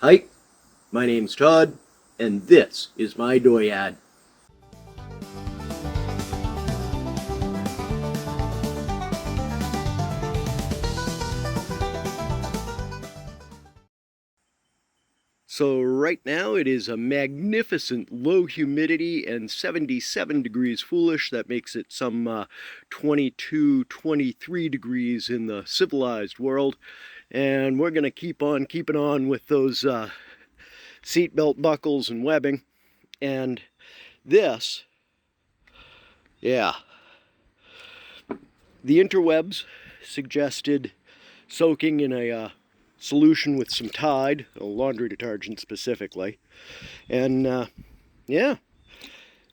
Hi, my name's Todd, and this is my Doyad. So right now it is a magnificent low humidity and 77 degrees foolish. That makes it some 22, 23 degrees in the civilized world. And we're going to keep on keeping on with those seatbelt buckles and webbing. And this, yeah, the interwebs suggested soaking in a solution with some Tide, a laundry detergent specifically. And yeah,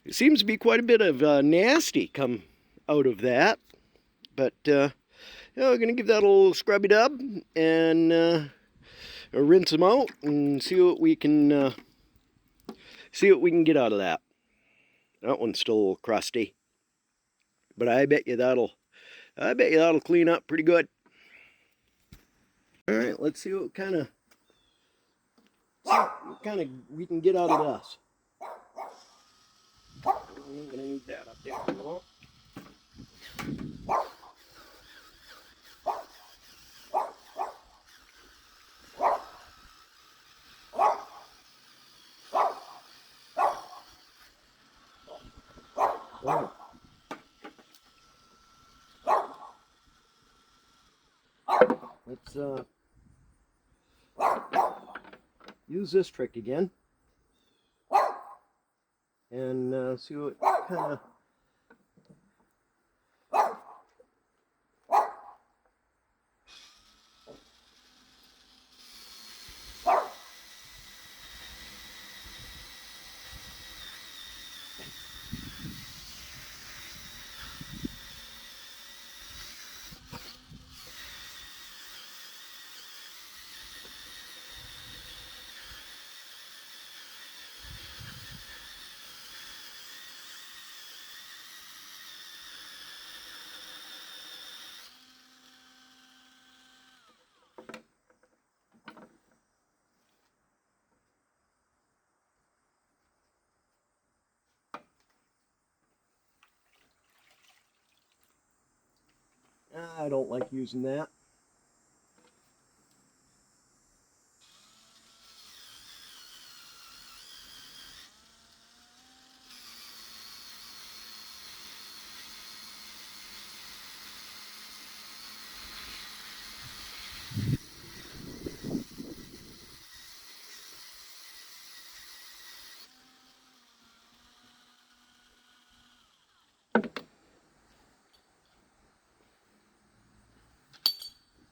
it seems to be quite a bit of nasty come out of that. But yeah, we're going to give that a little scrubby dub and rinse them out and see what we can get out of that. That one's still a little crusty, but I bet you that'll clean up pretty good. All right, let's see what kind of we can get out of this. I'm gonna need that up there. Wow. Let's use this trick again and see what kind of. I don't like using that.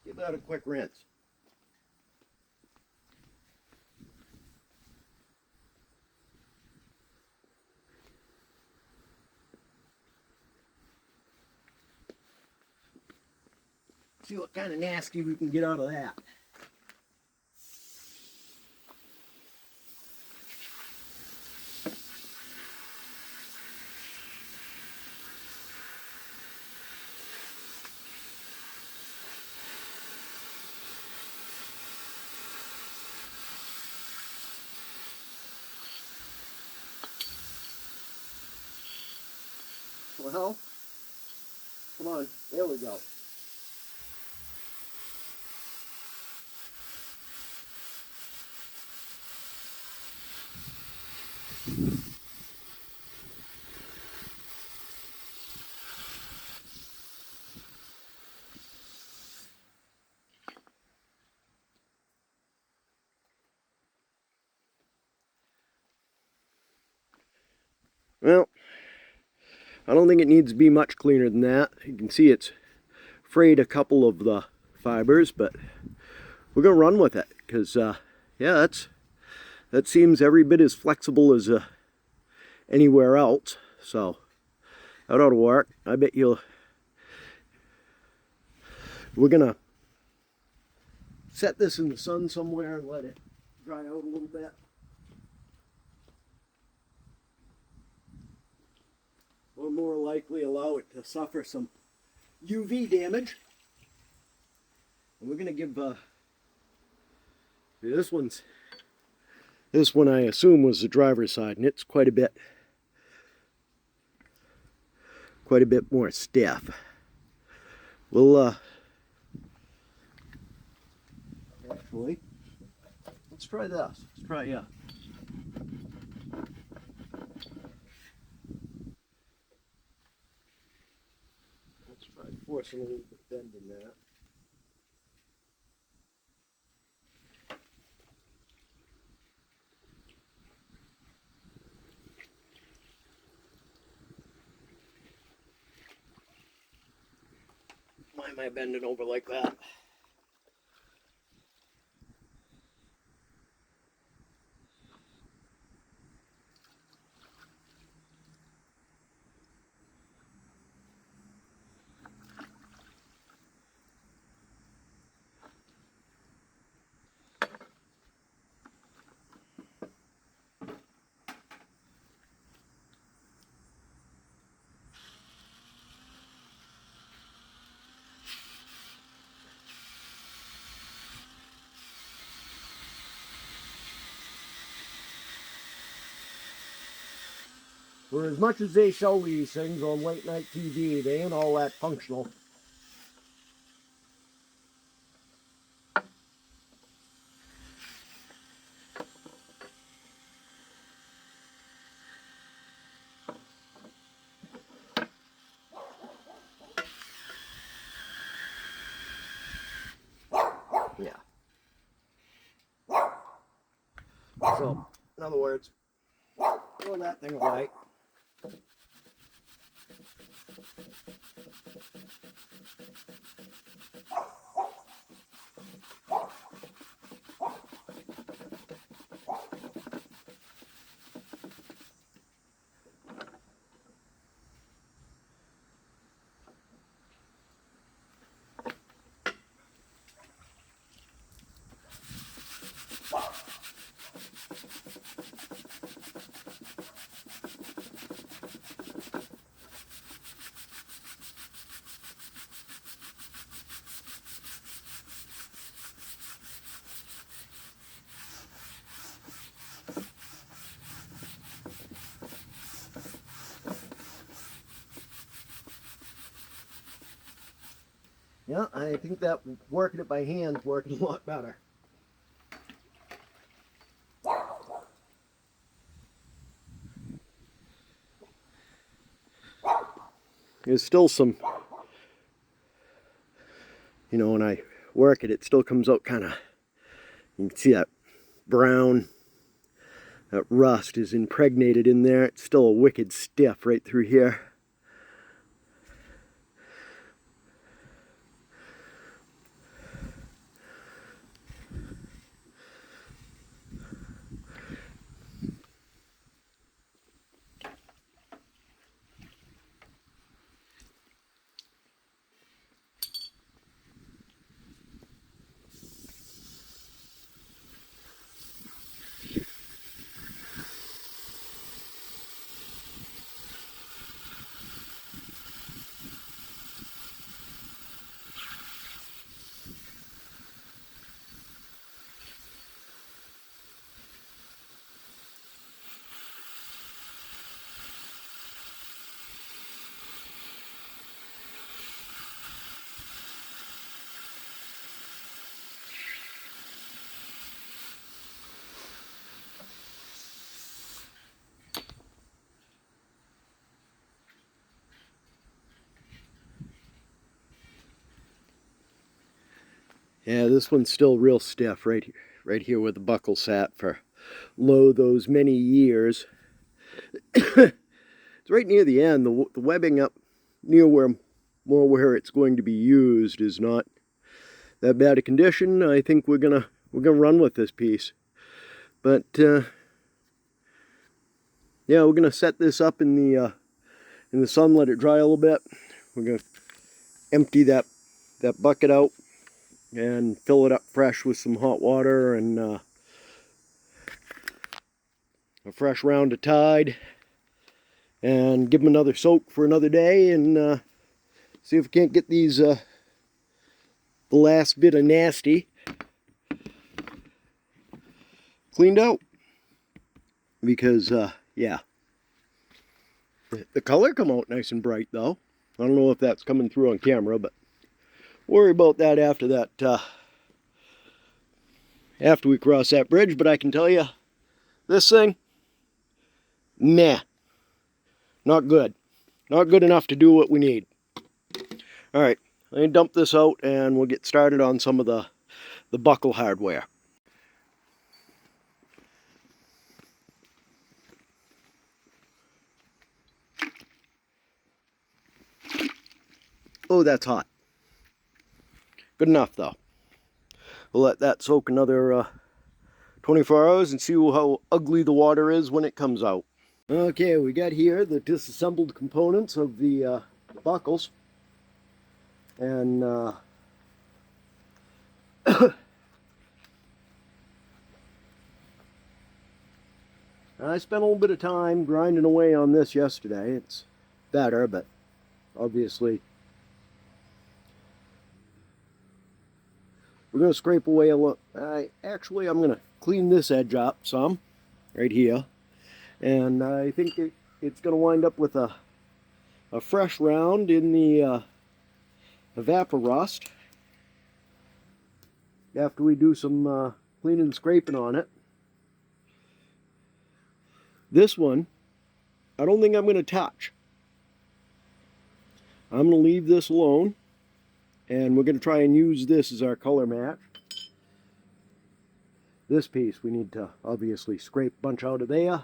Give that a quick rinse. See what kind of nasty we can get out of that. Well, come on, there we go. Well, I don't think it needs to be much cleaner than that. You can see it's frayed a couple of the fibers, but we're gonna run with it because yeah, that seems every bit as flexible as anywhere else. So that ought to work. I bet you'll. We're gonna set this in the sun somewhere and let it dry out a little bit. Or more likely allow it to suffer some UV damage. And we're gonna give this one's This one I assume was the driver's side, and it's quite a bit more stiff. We'll actually, let's try this. Let's try, yeah. Let's try forcing a little bit of bend in that. Why am I bending over like that? For as much as they show these things on late night TV, they ain't all that functional. Yeah. So, in other words, throw that thing away. Yeah, I think that working it by hand is working a lot better. There's still some, you know, when I work it, it still comes out kind of, you can see that brown, that rust is impregnated in there. It's still a wicked stiff right through here. Yeah, this one's still real stiff right here where the buckle sat for those many years. It's right near the end. The webbing up near where it's going to be used is not that bad a condition. I think we're gonna run with this piece. But yeah, we're gonna set this up in the sun, let it dry a little bit. We're gonna empty that bucket out and fill it up fresh with some hot water and a fresh round of Tide, and give them another soak for another day, and see if we can't get these the last bit of nasty cleaned out. because, yeah. The color come out nice and bright, though. I don't know if that's coming through on camera, but worry about that after after we cross that bridge. But I can tell you, this thing, meh, not good. Not good enough to do what we need. All right, let me dump this out and we'll get started on some of the buckle hardware. Oh, that's hot. Good enough, though. We'll let that soak another 24 hours and see how ugly the water is when it comes out. Okay, we got here the disassembled components of the buckles. And I spent a little bit of time grinding away on this yesterday. It's better, but obviously we're going to scrape away a lot. Actually, I'm going to clean this edge up some right here. And I think it's going to wind up with a fresh round in the evaporust after we do some cleaning and scraping on it. This one, I don't think I'm going to touch. I'm going to leave this alone, and we're going to try and use this as our color match. This piece we need to obviously scrape a bunch out of there.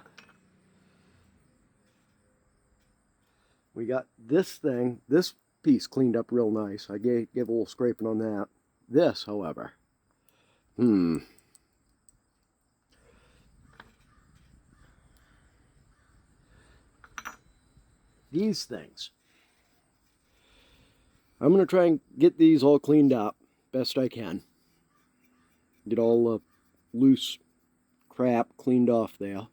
We got this piece cleaned up real nice. I gave a little scraping on that. This, however, these things. I'm going to try and get these all cleaned up best I can. Get all the loose crap cleaned off there.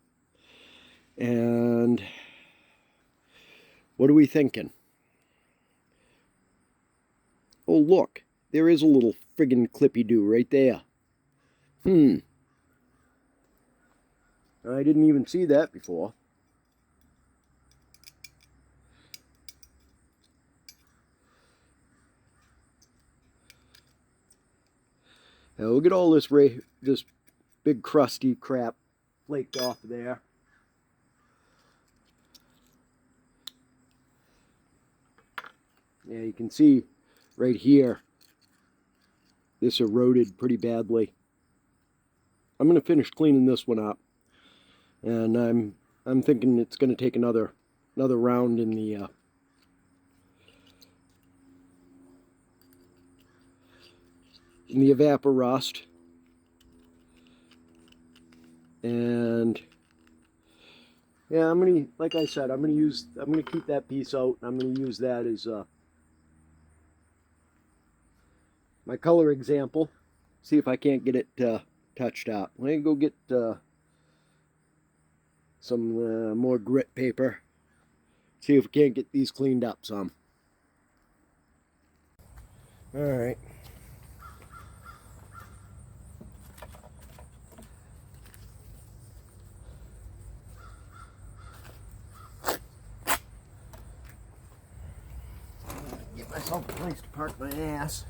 And what are we thinking? Oh, look. There is a little friggin' clippy-doo right there. I didn't even see that before. Now we'll get all this big crusty crap flaked off there. Yeah, you can see right here, this eroded pretty badly. I'm going to finish cleaning this one up, and I'm thinking it's going to take another round in the evaporust, and yeah, like I said, I'm gonna keep that piece out, and I'm gonna use that as my color example. See if I can't get it touched up. Let me go get some more grit paper. See if we can't get these cleaned up some. All right. Get myself a place to park my ass.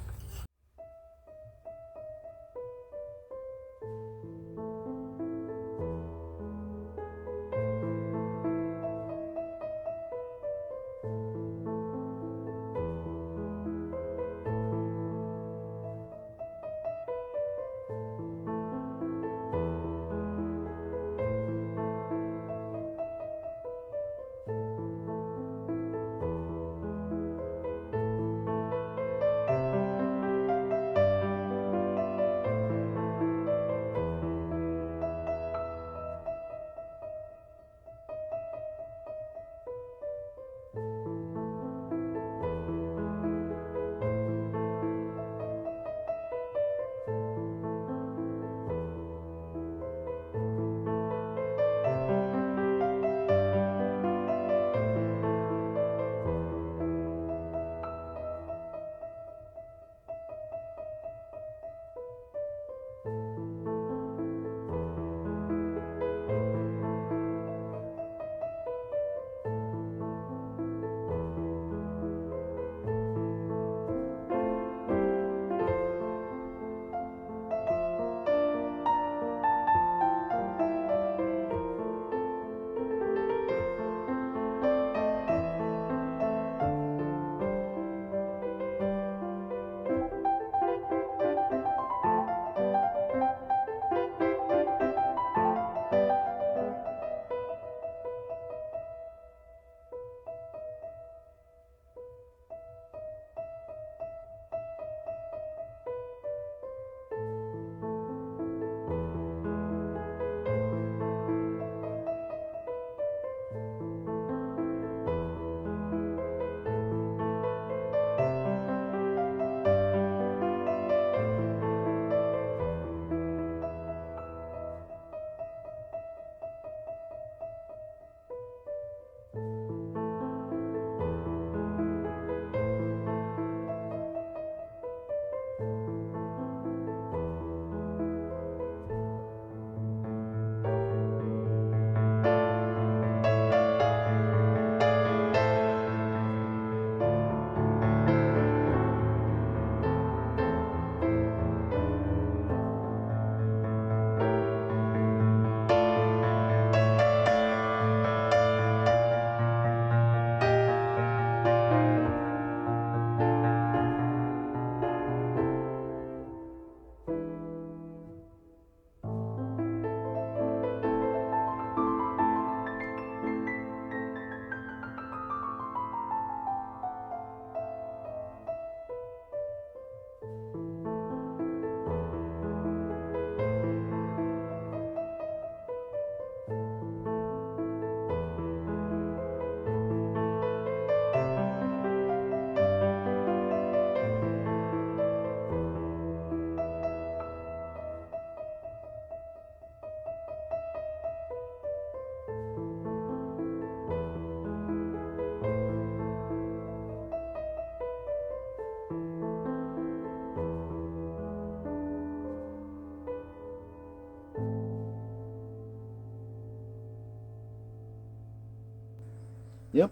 Yep.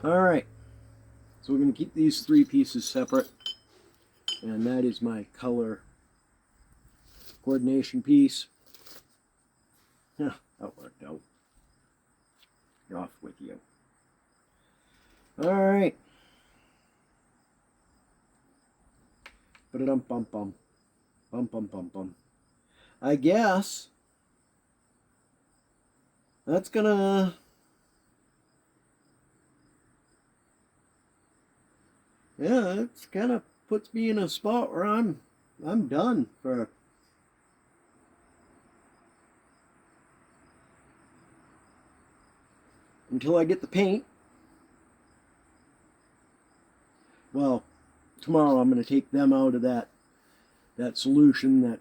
All right. So we're going to keep these three pieces separate. And that is my color coordination piece. Yeah, that worked out. Off with you. All right. Ba-da-dum-bum-bum. Bum-bum-bum-bum. I guess that's gonna... Yeah, it's kind of puts me in a spot where I'm done for... until I get the paint. Well, tomorrow I'm going to take them out of that solution, that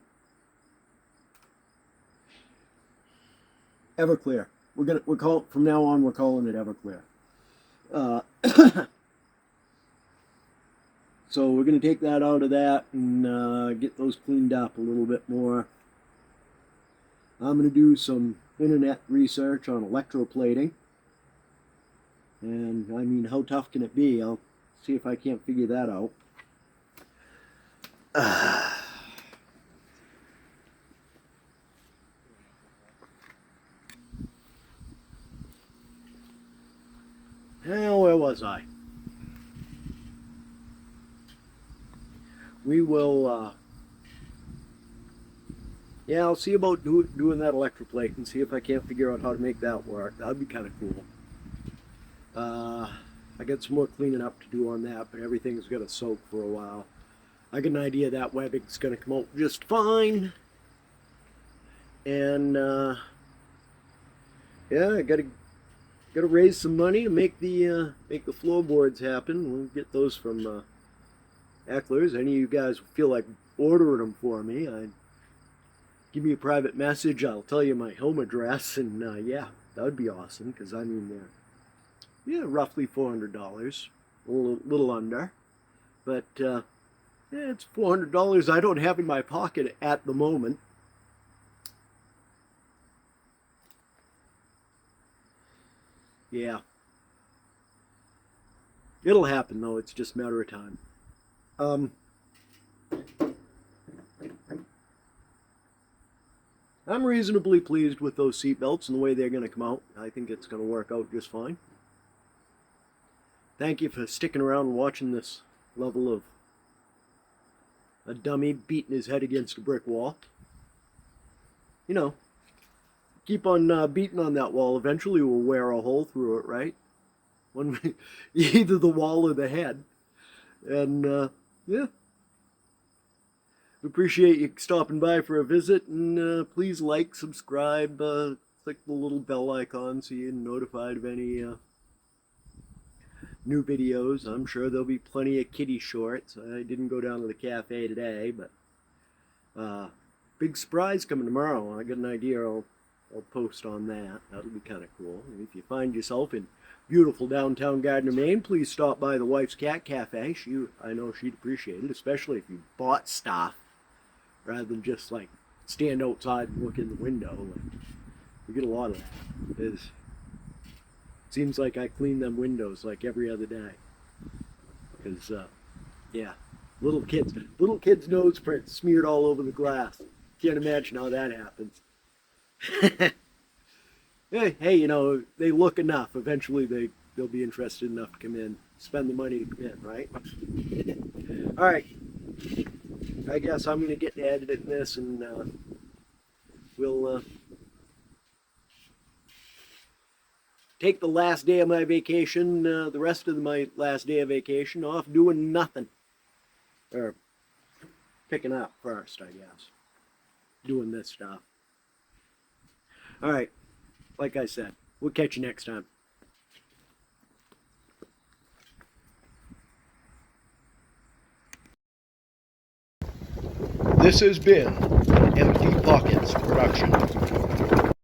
Everclear. We're calling from now on. We're calling it Everclear. So we're going to take that out of that and get those cleaned up a little bit more. I'm going to do some internet research on electroplating. And I mean, how tough can it be? I'll see if I can't figure that out. Well, where was I? We will, yeah, I'll see about doing that electroplate and see if I can't figure out how to make that work. That'd be kind of cool. I got some more cleaning up to do on that, but everything's going to soak for a while. I got an idea that webbing's going to come out just fine. And, yeah, I got to raise some money to make the floorboards happen. We'll get those from Eckler's. Any of you guys feel like ordering them for me, give me a private message. I'll tell you my home address, and yeah, that would be awesome, because I mean, yeah, roughly $400, a little under, but yeah, it's $400 I don't have in my pocket at the moment. Yeah, it'll happen though. It's just a matter of time. I'm reasonably pleased with those seatbelts and the way they're going to come out. I think it's going to work out just fine. Thank you for sticking around and watching this level of a dummy beating his head against a brick wall. You know, keep on beating on that wall. Eventually we'll wear a hole through it, right? Either the wall or the head. And yeah. Appreciate you stopping by for a visit, and please like, subscribe, click the little bell icon so you're notified of any new videos. I'm sure there'll be plenty of kitty shorts. I didn't go down to the cafe today, but big surprise coming tomorrow. I got an idea. I'll post on that. That'll be kind of cool. And if you find yourself in beautiful downtown Gardner, Maine, please stop by the Wife's Cat Cafe. I know she'd appreciate it, especially if you bought stuff rather than just like stand outside and look in the window. Like, we get a lot of that. It seems like I clean them windows like every other day. Because, yeah, little kids' nose prints smeared all over the glass. Can't imagine how that happens. Hey, you know, they look enough. Eventually they'll be interested enough to come in, spend the money to come in, right? All right. I guess I'm going to get to editing this, and we'll take the last day of my vacation, the rest of my last day of vacation, off doing nothing. Or picking up first, I guess. Doing this stuff. All right. Like I said, we'll catch you next time. This has been an Empty Pockets production.